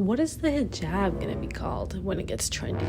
What is the hijab gonna be called when it gets trendy?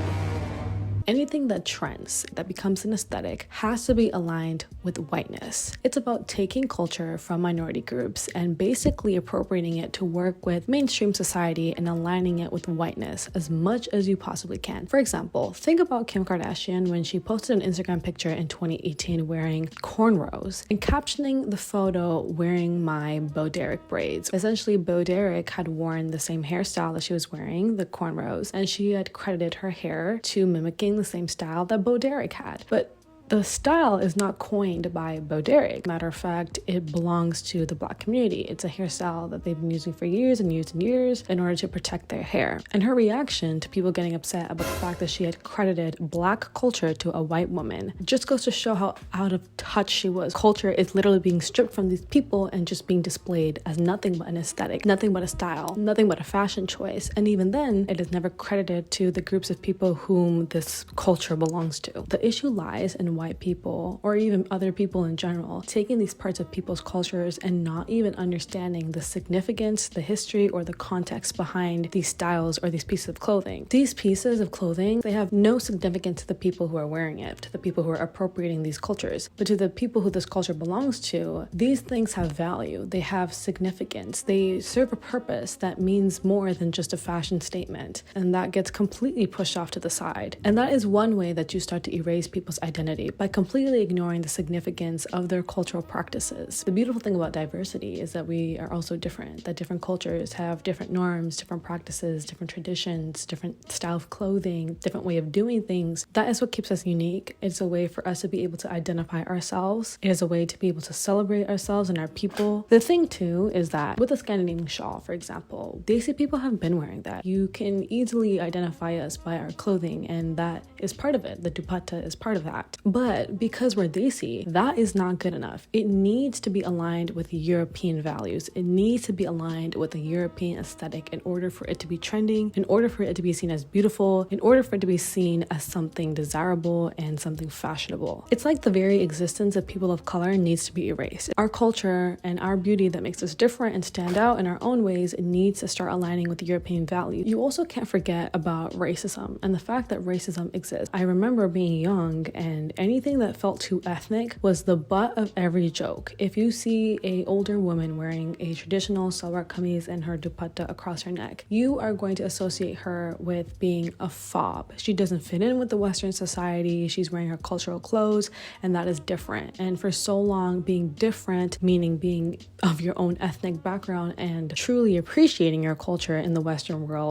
Anything that trends, that becomes an aesthetic, has to be aligned with whiteness. It's about taking culture from minority groups and basically appropriating it to work with mainstream society and aligning it with whiteness as much as you possibly can. For example, think about Kim Kardashian when she posted an Instagram picture in 2018 wearing cornrows and captioning the photo wearing my Bo Derek braids. Essentially, Bo Derek had worn the same hairstyle that she was wearing, the cornrows, and she had credited her hair to mimicking the same style that Bo Derek had. But the style is not coined by Bo Derek. Matter of fact, it belongs to the Black community. It's a hairstyle that they've been using for years and years and years in order to protect their hair. And her reaction to people getting upset about the fact that she had credited Black culture to a white woman just goes to show how out of touch she was. Culture is literally being stripped from these people and just being displayed as nothing but an aesthetic, nothing but a style, nothing but a fashion choice. And even then, it is never credited to the groups of people whom this culture belongs to. The issue lies in white people, or even other people in general, taking these parts of people's cultures and not even understanding the significance, the history, or the context behind these styles or these pieces of clothing. These pieces of clothing, they have no significance to the people who are wearing it, to the people who are appropriating these cultures, but to the people who this culture belongs to, these things have value, they have significance, they serve a purpose that means more than just a fashion statement, and that gets completely pushed off to the side. And that is one way that you start to erase people's identity, by completely ignoring the significance of their cultural practices. The beautiful thing about diversity is that we are also different, that different cultures have different norms, different practices, different traditions, different style of clothing, different way of doing things. That is what keeps us unique. It's a way for us to be able to identify ourselves. It is a way to be able to celebrate ourselves and our people. The thing too is that with a Scandinavian shawl, for example, Desi people have been wearing that. You can easily identify us by our clothing, and that is part of it. The dupatta is part of that. But because we're Desi, that is not good enough. It needs to be aligned with European values. It needs to be aligned with a European aesthetic in order for it to be trending, in order for it to be seen as beautiful, in order for it to be seen as something desirable and something fashionable. It's like the very existence of people of color needs to be erased. Our culture and our beauty that makes us different and stand out in our own ways, it needs to start aligning with European values. You also can't forget about racism and the fact that racism exists. I remember being young, and anything that felt too ethnic was the butt of every joke. If you see a older woman wearing a traditional salwar kameez and her dupatta across her neck, you are going to associate her with being a fob. She doesn't fit in with the Western society. She's wearing her cultural clothes, and that is different. And for so long, being different, meaning being of your own ethnic background and truly appreciating your culture in the Western world,